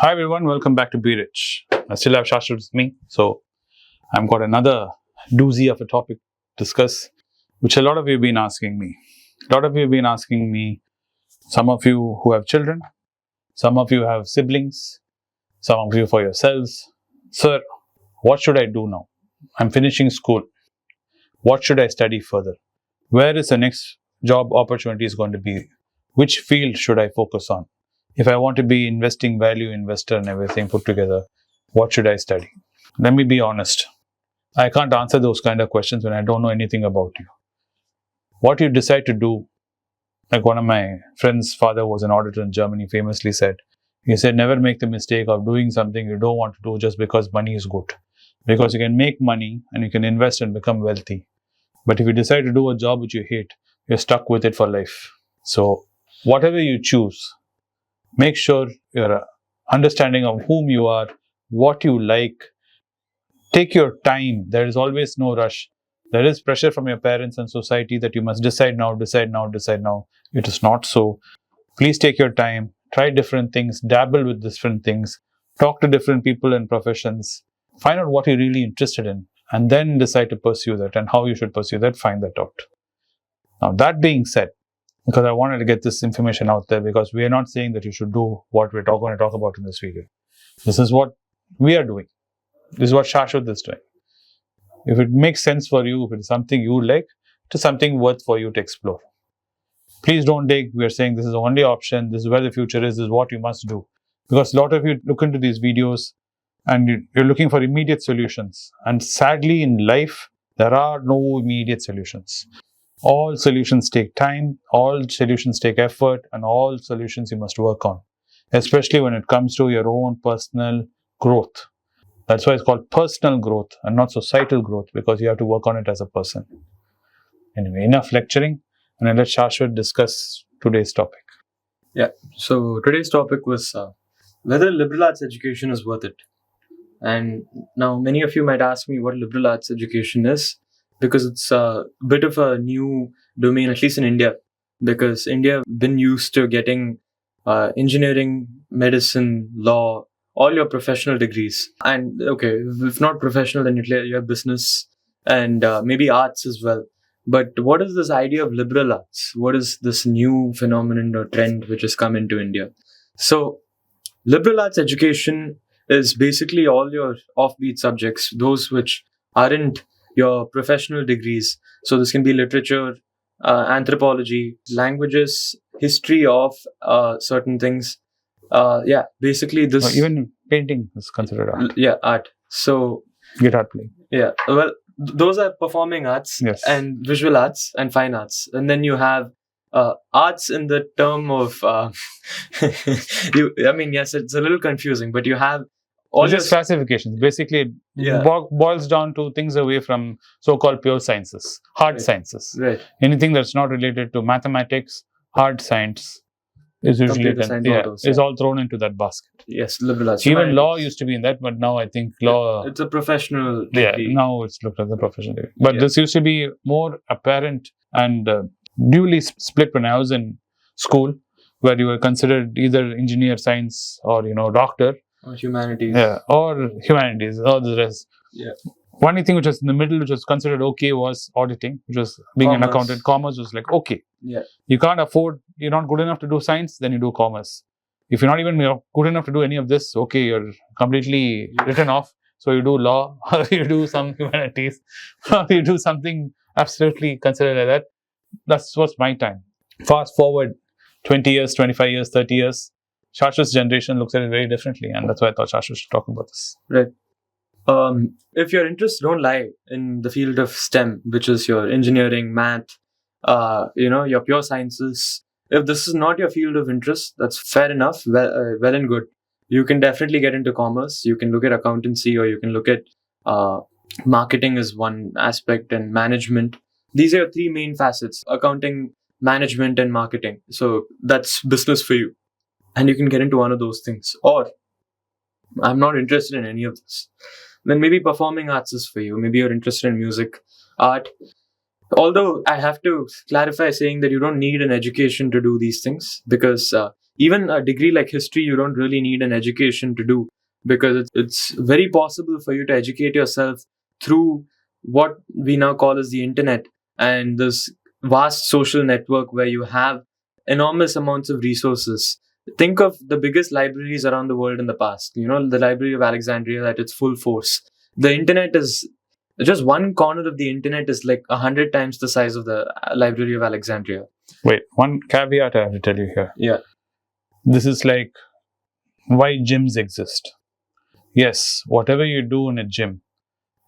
Hi everyone, welcome back to Be Rich. I still have Sashwath with me, so I've got another doozy of a topic to discuss, which a lot of you have been asking me. Some of you who have children, some of you have siblings, some of you for yourselves. Sir, what should I do now? I'm finishing school. What should I study further? Where is the next job opportunity is going to be? Which field should I focus on? If I want to be investing value investor and everything put together, what should I study? Let me be honest. I can't answer those kind of questions when I don't know anything about you. What you decide to do, like one of my friend's father was an auditor in Germany, famously said, he said, never make the mistake of doing something you don't want to do just because money is good. Because you can make money and you can invest and become wealthy. But if you decide to do a job which you hate, you're stuck with it for life. So whatever you choose, make sure you're understanding of whom you are, what you like. Take your time. There is always no rush. There is pressure from your parents and society that you must decide now. It is not so. Please take your time. Try different things. Dabble with different things. Talk to different people and professions. Find out what you're really interested in and then decide to pursue that, and how you should pursue that, find that out. Now, that being said, because I wanted to get this information out there, because we are not saying that you should do what we're going to talk about in this video. This is what we are doing. This is what Sashwath is doing. If it makes sense for you, if it is something you like, it is something worth for you to explore. Please don't take, we are saying this is the only option, this is where the future is, this is what you must do. Because a lot of you look into these videos and you're looking for immediate solutions. And sadly in life, there are no immediate solutions. All solutions take time, all solutions take effort, and all solutions you must work on, especially when it comes to your own personal growth. That's why it's called personal growth and not societal growth, because you have to work on it as a person. Anyway, enough lecturing, and I'll let Sashwath discuss today's topic. Yeah, so today's topic was whether liberal arts education is worth it. And now many of you might ask me what liberal arts education is, because it's a bit of a new domain, at least in India, because India been used to getting engineering, medicine, law, all your professional degrees. And okay, if not professional, then you have business and maybe arts as well. But what is this idea of liberal arts? What is this new phenomenon or trend which has come into India? So liberal arts education is basically all your offbeat subjects, those which aren't your professional degrees. So this can be literature, anthropology, languages, history of certain things. Basically this. Even painting is considered art. Yeah, art. So guitar playing. Yeah, well, those are performing arts, yes, and visual arts and fine arts. And then you have arts in the term of yes, it's a little confusing, but you have all just classifications. Basically, boils down to things away from so-called pure sciences, hard sciences. Right. Anything that's not related to mathematics, hard science is usually is all thrown into that basket. Yes, liberal arts. Even law used to be in that, but now I think law. It's a professional degree. Yeah, now it's looked as a professional degree. But this used to be more apparent and duly split when I was in school, where you were considered either engineer, science, or doctor. Or humanities. Yeah, or humanities, or the rest. Yeah. One thing which was in the middle, which was considered okay, was auditing, which was being an accountant. Commerce was like, okay. Yeah. You can't afford, you're not good enough to do science, then you do commerce. If you're not even good enough to do any of this, okay, you're completely written off. So you do law, or you do some humanities, or you do something absolutely considered like that. That was my time. Fast forward 20 years, 25 years, 30 years. Sashwath's generation looks at it very differently, and that's why I thought Sashwath should talk about this. Right. If your interests don't lie in the field of STEM, which is your engineering, math, your pure sciences, if this is not your field of interest, that's fair enough, well and good. You can definitely get into commerce. You can look at accountancy, or you can look at marketing as one aspect, and management. These are three main facets: accounting, management, and marketing. So that's business for you. And you can get into one of those things. Or, I'm not interested in any of this. Then maybe performing arts is for you. Maybe you're interested in music, art. Although I have to clarify saying that you don't need an education to do these things, because even a degree like history, you don't really need an education to do, because it's very possible for you to educate yourself through what we now call as the internet, and this vast social network where you have enormous amounts of resources. Think of the biggest libraries around the world in the past, the Library of Alexandria at its full force. The internet is just one corner of the internet is like 100 times the size of the Library of Alexandria. Wait, one caveat I have to tell you here. Yeah. This is like why gyms exist. Yes, whatever you do in a gym,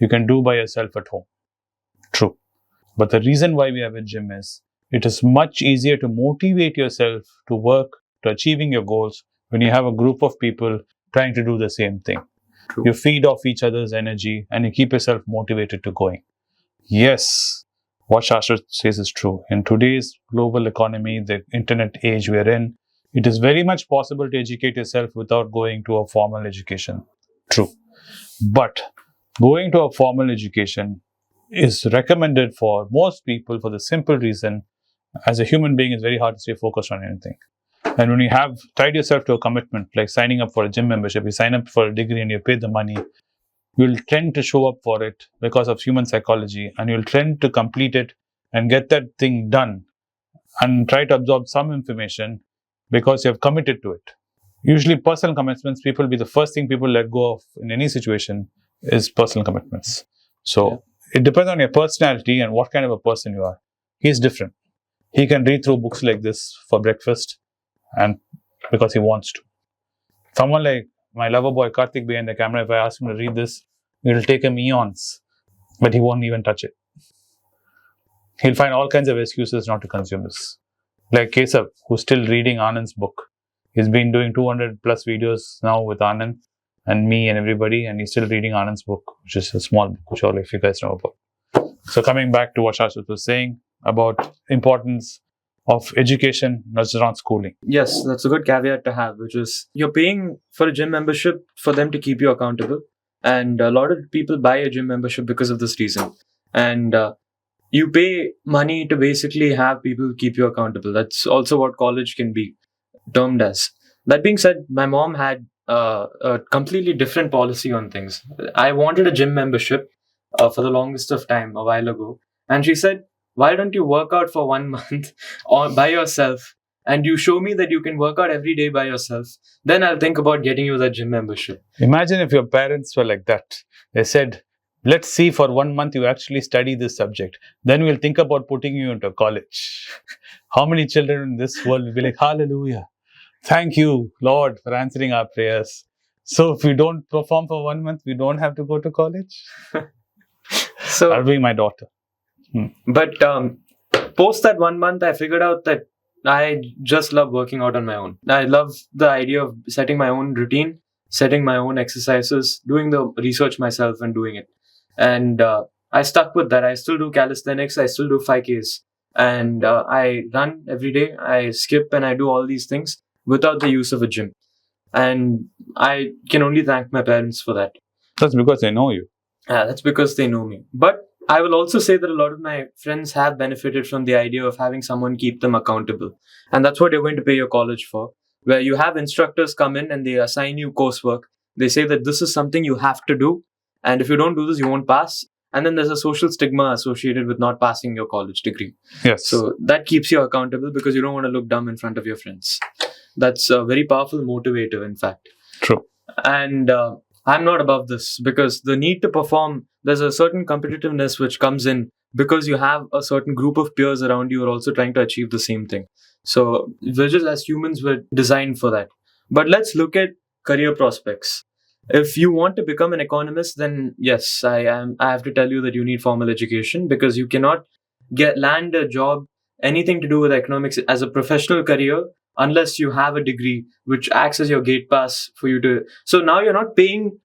you can do by yourself at home. True. But the reason why we have a gym is it is much easier to motivate yourself to work to achieving your goals when you have a group of people trying to do the same thing. True. You feed off each other's energy and you keep yourself motivated to going. Yes, what Sashwath says is true. In today's global economy, the internet age we are in, it is very much possible to educate yourself without going to a formal education. True. But going to a formal education is recommended for most people for the simple reason, as a human being, it's very hard to stay focused on anything. And when you have tied yourself to a commitment, like signing up for a gym membership, you sign up for a degree and you pay the money, you'll tend to show up for it because of human psychology, and you'll tend to complete it and get that thing done and try to absorb some information because you have committed to it. Usually personal commitments, people be the first thing people let go of in any situation is personal commitments. So it depends on your personality and what kind of a person you are. He's different. He can read through books like this for breakfast and because he wants to. Someone like my lover boy Karthik behind the camera, if I ask him to read this, it'll take him eons, but he won't even touch it. He'll find all kinds of excuses not to consume this. Like Kesav, who's still reading Anand's book. He's been doing 200 plus videos now with Anand and me and everybody, and he's still reading Anand's book, which is a small book, which all of you guys know about. So coming back to what Sashwath was saying about importance of education, not just around schooling. Yes, that's a good caveat to have, which is you're paying for a gym membership for them to keep you accountable. And a lot of people buy a gym membership because of this reason. And you pay money to basically have people keep you accountable. That's also what college can be termed as. That being said, my mom had a completely different policy on things. I wanted a gym membership for the longest of time a while ago. And she said, why don't you work out for 1 month by yourself, and you show me that you can work out every day by yourself, then I'll think about getting you that gym membership. Imagine if your parents were like that. They said, let's see for 1 month you actually study this subject. Then we'll think about putting you into college. How many children in this world will be like, hallelujah. Thank you, Lord, for answering our prayers. So if we don't perform for 1 month, we don't have to go to college? So that'll be my daughter. But post that 1 month, I figured out that I just love working out on my own. I love the idea of setting my own routine, setting my own exercises, doing the research myself and doing it. And I stuck with that. I still do calisthenics. I still do 5Ks. And I run every day. I skip and I do all these things without the use of a gym. And I can only thank my parents for that. That's because they know you. Yeah, that's because they know me. But I will also say that a lot of my friends have benefited from the idea of having someone keep them accountable. And that's what you're going to pay your college for, where you have instructors come in and they assign you coursework. They say that this is something you have to do. And if you don't do this, you won't pass. And then there's a social stigma associated with not passing your college degree. Yes. So that keeps you accountable because you don't want to look dumb in front of your friends. That's a very powerful motivator, in fact. True. And I'm not above this because the need to perform, there's a certain competitiveness which comes in because you have a certain group of peers around you who are also trying to achieve the same thing. So we're just, as humans, we're designed for that. But let's look at career prospects. If you want to become an economist, then yes, I have to tell you that you need formal education because you cannot land a job, anything to do with economics as a professional career, unless you have a degree which acts as your gate pass for you to. So now you're not paying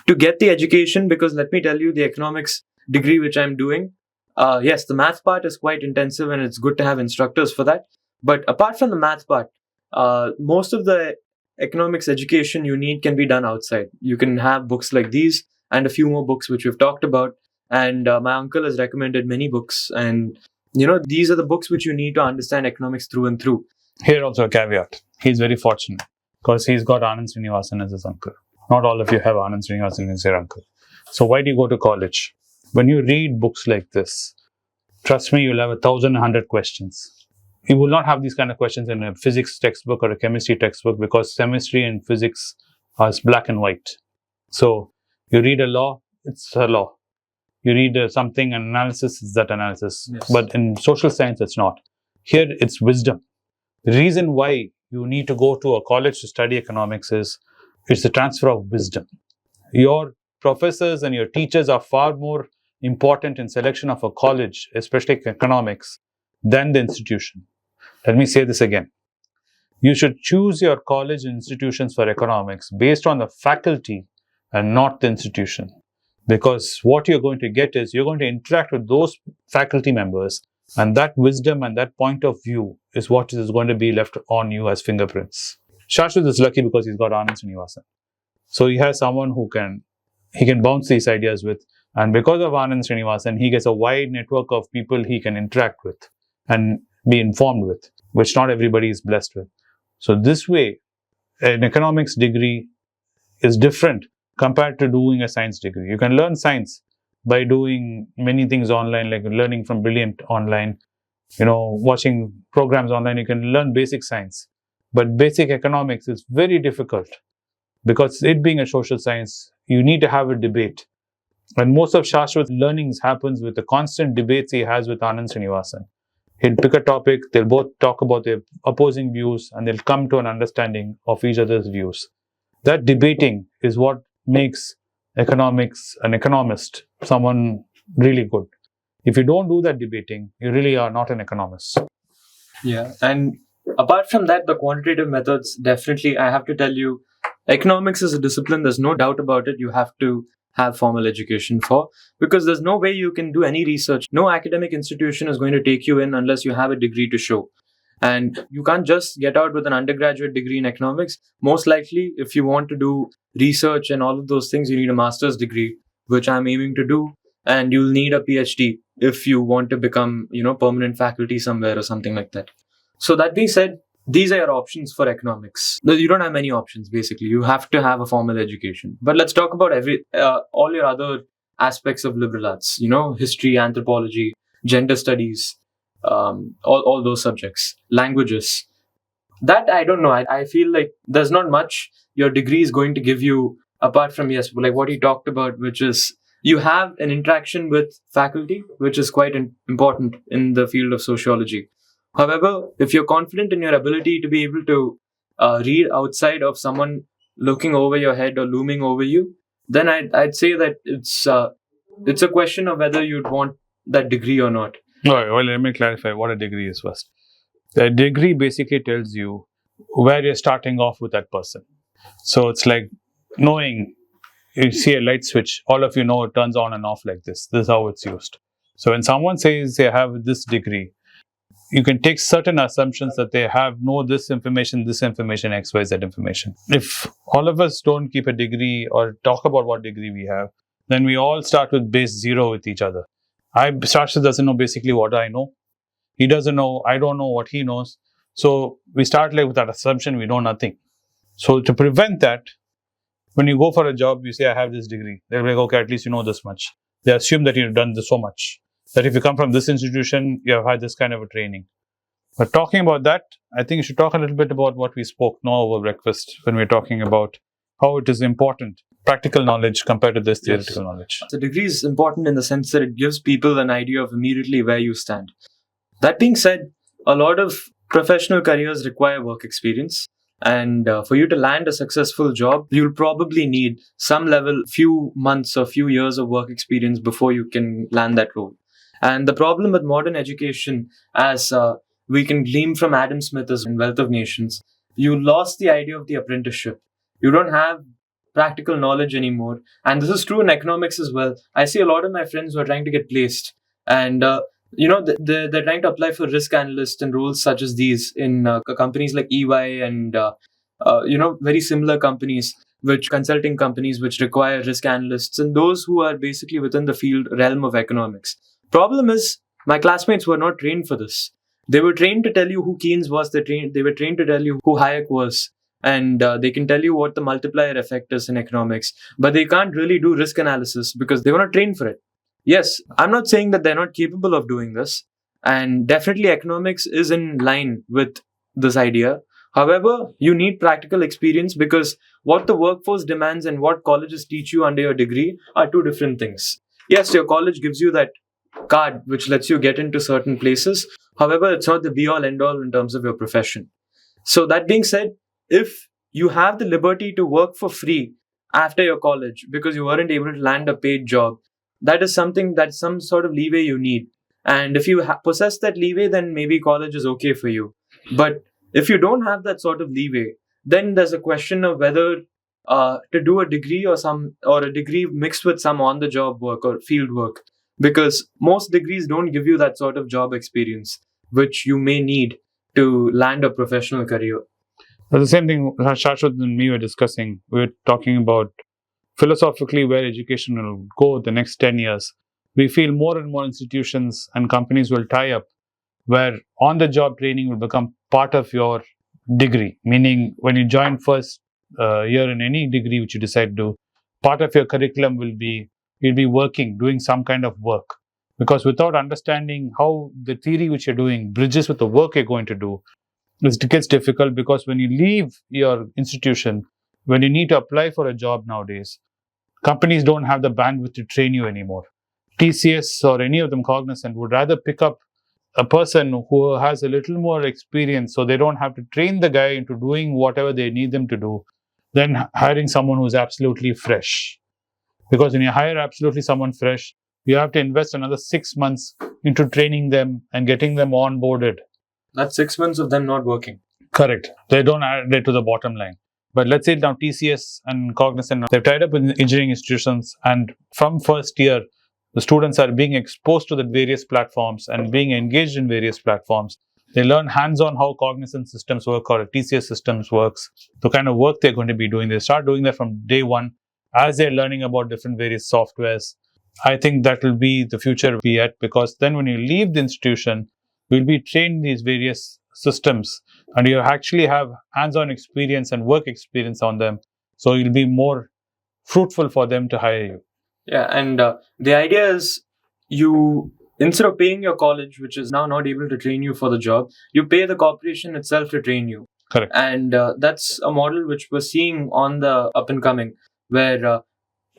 to get the education because let me tell you, the economics degree which I'm doing, yes, the math part is quite intensive and it's good to have instructors for that. But apart from the math part, most of the economics education you need can be done outside. You can have books like these and a few more books which we've talked about. And my uncle has recommended many books. And, these are the books which you need to understand economics through and through. Here also a caveat. He's very fortunate because he's got Anand Srinivasan as his uncle. Not all of you have Anand Srinivasan as your uncle. So why do you go to college? When you read books like this, trust me, you'll have 1,100 questions. You will not have these kind of questions in a physics textbook or a chemistry textbook because chemistry and physics are black and white. So you read a law, it's a law. You read something, an analysis, it's that analysis. Yes. But in social science, it's not. Here, it's wisdom. The reason why you need to go to a college to study economics is it's the transfer of wisdom. Your professors and your teachers are far more important in selection of a college, especially economics, than the institution. Let me say this again. You should choose your college and institutions for economics based on the faculty and not the institution. Because what you're going to get is you're going to interact with those faculty members, and that wisdom and that point of view is what is going to be left on you as fingerprints. Sashwath is lucky because he's got Anand Srinivasan. So he has someone who can bounce these ideas with, and because of Anand Srinivasan, he gets a wide network of people he can interact with and be informed with, which not everybody is blessed with. So this way, an economics degree is different compared to doing a science degree. You can learn science by doing many things online, like learning from Brilliant online, watching programs online. You can learn basic science. But basic economics is very difficult because it being a social science, you need to have a debate. And most of Sashwath's learnings happens with the constant debates he has with Anand Srinivasan. He'll pick a topic, they'll both talk about their opposing views, and they'll come to an understanding of each other's views. That debating is what makes economics an economist, someone really good. If you don't do that debating, you really are not an economist. Yeah, and apart from that, the quantitative methods, definitely, I have to tell you, economics is a discipline, there's no doubt about it. You have to have formal education for, because there's no way you can do any research. No academic institution is going to take you in unless you have a degree to show. And you can't just get out with an undergraduate degree in economics. Most likely, if you want to do research and all of those things, you need a master's degree, which I'm aiming to do. And you'll need a PhD if you want to become, permanent faculty somewhere or something like that. So that being said, these are your options for economics. You don't have many options, basically. You have to have a formal education. But let's talk about all your other aspects of liberal arts, history, anthropology, gender studies, all those subjects, languages. That I don't know. I feel like there's not much your degree is going to give you apart from, yes, like what you talked about, which is you have an interaction with faculty, which is quite important in the field of sociology. However, if you're confident in your ability to be able to read outside of someone looking over your head or looming over you, then I'd say that it's a question of whether you'd want that degree or not. All right, well, let me clarify what a degree is first. The degree basically tells you where you're starting off with that person. So it's like knowing, you see a light switch, all of you know it turns on and off like this. This is how it's used. So when someone says they have this degree, you can take certain assumptions that they know this information, X, Y, Z information. If all of us don't keep a degree or talk about what degree we have, then we all start with base zero with each other. Sashwath doesn't know basically what I know. He doesn't know, I don't know what he knows. So we start like with that assumption, we know nothing. So to prevent that, when you go for a job, you say, I have this degree. They're like, okay, at least you know this much. They assume that you've done this so much. That if you come from this institution, you have had this kind of a training. But talking about that, I think you should talk a little bit about what we spoke now over breakfast when we're talking about how it is important, practical knowledge compared to this theoretical knowledge. The degree is important in the sense that it gives people an idea of immediately where you stand. That being said, a lot of professional careers require work experience. And for you to land a successful job, you'll probably need some level, few months or few years of work experience before you can land that role. And the problem with modern education, as we can glean from Adam Smith in Wealth of Nations, you lost the idea of the apprenticeship. You don't have practical knowledge anymore. And this is true in economics as well. I see a lot of my friends who are trying to get placed. And they're trying to apply for risk analyst and roles such as these in companies like EY and very similar companies, consulting companies which require risk analysts and those who are basically within the field realm of economics. Problem is, my classmates were not trained for this. They were trained to tell you who Keynes was. They were trained to tell you who Hayek was. And they can tell you what the multiplier effect is in economics. But they can't really do risk analysis because they were not trained for it. Yes, I'm not saying that they're not capable of doing this. And definitely economics is in line with this idea. However, you need practical experience because what the workforce demands and what colleges teach you under your degree are two different things. Yes, your college gives you that card which lets you get into certain places. However, it's not the be all end all in terms of your profession. So, that being said, if you have the liberty to work for free after your college because you weren't able to land a paid job, that is something that's some sort of leeway you need. And if you possess that leeway, then maybe college is okay for you. But if you don't have that sort of leeway, then there's a question of whether to do a degree or a degree mixed with some on the job work or field work, because most degrees don't give you that sort of job experience which you may need to land a professional career. The same thing Shashwath and me were discussing. We were talking about philosophically where education will go the next 10 years. We feel more and more institutions and companies will tie up where on-the-job training will become part of your degree. Meaning, when you join first year in any degree which you decide to do, part of your curriculum will be you'll be working, doing some kind of work. Because without understanding how the theory which you're doing bridges with the work you're going to do, it gets difficult because when you leave your institution, when you need to apply for a job nowadays, companies don't have the bandwidth to train you anymore. TCS or any of them cognizant would rather pick up a person who has a little more experience so they don't have to train the guy into doing whatever they need them to do than hiring someone who's absolutely fresh. Because when you hire absolutely someone fresh, you have to invest another 6 months into training them and getting them onboarded. That's 6 months of them not working. Correct. They don't add it to the bottom line. But let's say now TCS and Cognizant, they've tied up with engineering institutions, and from first year, the students are being exposed to the various platforms and being engaged in various platforms. They learn hands-on how Cognizant systems work or TCS systems works, the kind of work they're going to be doing. They start doing that from day one as they're learning about different various softwares. I think that will be the future we at, because then when you leave the institution, you'll be trained in these various systems and you actually have hands-on experience and work experience on them. So you'll be more fruitful for them to hire you. Yeah, and the idea is you, instead of paying your college, which is now not able to train you for the job, you pay the corporation itself to train you. Correct. And that's a model which we're seeing on the up and coming, where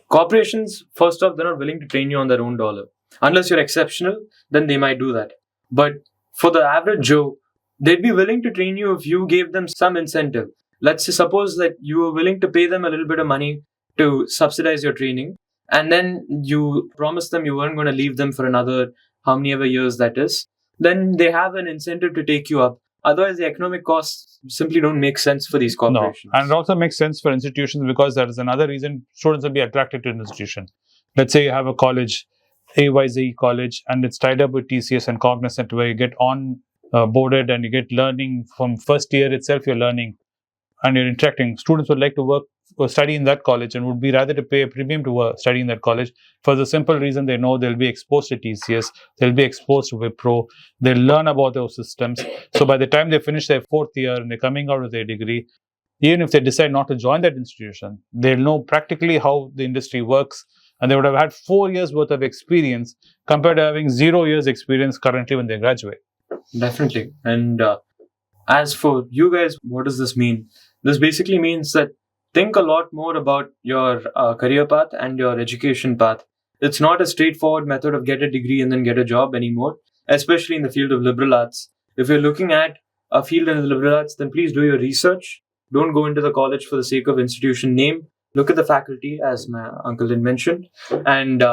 corporations, first off, they're not willing to train you on their own dollar. Unless you're exceptional, then they might do that. But for the average Joe, they'd be willing to train you if you gave them some incentive. Let's say, suppose that you were willing to pay them a little bit of money to subsidize your training, and then you promised them you weren't going to leave them for another how many ever years that is, then they have an incentive to take you up. Otherwise, the economic costs simply don't make sense for these corporations. No. And it also makes sense for institutions because there is another reason students will be attracted to an institution. Let's say you have a college, AYZ college, and it's tied up with TCS and Cognizant, where you get on boarded and you get learning from first year itself. You're learning and you're interacting. Students would like to work or study in that college and would be rather to pay a premium to work, study in that college for the simple reason they know they'll be exposed to TCS, they'll be exposed to Wipro, they'll learn about those systems. So by the time they finish their fourth year and they're coming out with their degree, even if they decide not to join that institution, they'll know practically how the industry works, and they would have had 4 years worth of experience compared to having 0 years experience currently when they graduate. Definitely. And as for you guys, what does this mean? This basically means that think a lot more about your career path and your education path. It's not a straightforward method of get a degree and then get a job anymore, especially in the field of liberal arts. If you're looking at a field in the liberal arts, then please do your research. Don't go into the college for the sake of institution name. Look at the faculty, as my uncle had mentioned. And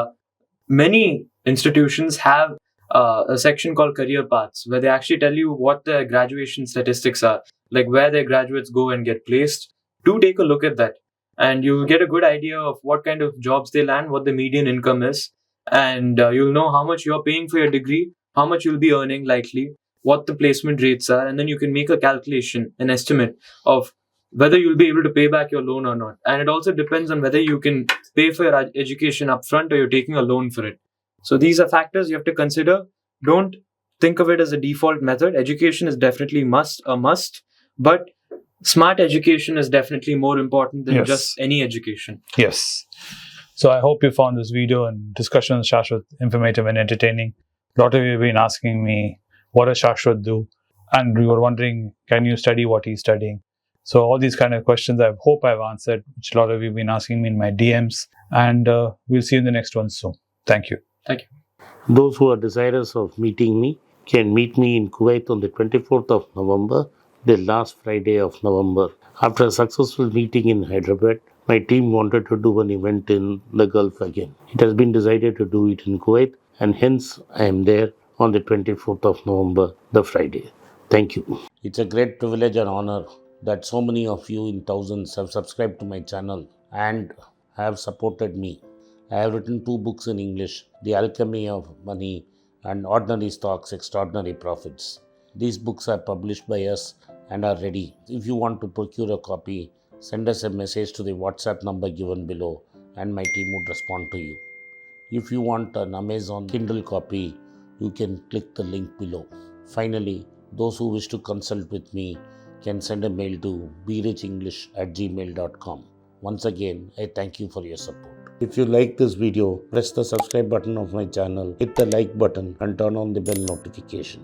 many institutions have a section called career paths, where they actually tell you what their graduation statistics are, like where their graduates go and get placed. Do take a look at that, and you'll get a good idea of what kind of jobs they land, what the median income is, and you'll know how much you're paying for your degree, how much you'll be earning likely, what the placement rates are, and then you can make a calculation, an estimate of whether you'll be able to pay back your loan or not. And it also depends on whether you can pay for your education upfront or you're taking a loan for it. So these are factors you have to consider. Don't think of it as a default method. Education is definitely a must, but smart education is definitely more important than Yes. just any education. Yes. So I hope you found this video and discussion with Sashwath informative and entertaining. A lot of you have been asking me, what does Sashwath do? And you were wondering, can you study what he's studying? So all these kind of questions I hope I've answered, which a lot of you have been asking me in my DMs. And we'll see you in the next one soon. Thank you. Thank you. Those who are desirous of meeting me can meet me in Kuwait on the 24th of November, the last Friday of November. After a successful meeting in Hyderabad, my team wanted to do an event in the Gulf again. It has been decided to do it in Kuwait, and hence I am there on the 24th of November, the Friday. Thank you. It's a great privilege and honor that so many of you in thousands have subscribed to my channel and have supported me. I have written 2 books in English, The Alchemy of Money and Ordinary Stocks, Extraordinary Profits. These books are published by us and are ready. If you want to procure a copy, send us a message to the WhatsApp number given below and my team would respond to you. If you want an Amazon Kindle copy, you can click the link below. Finally, those who wish to consult with me can send a mail to berichenglish@gmail.com. Once again, I thank you for your support. If you like this video, press the subscribe button of my channel, hit the like button and turn on the bell notification.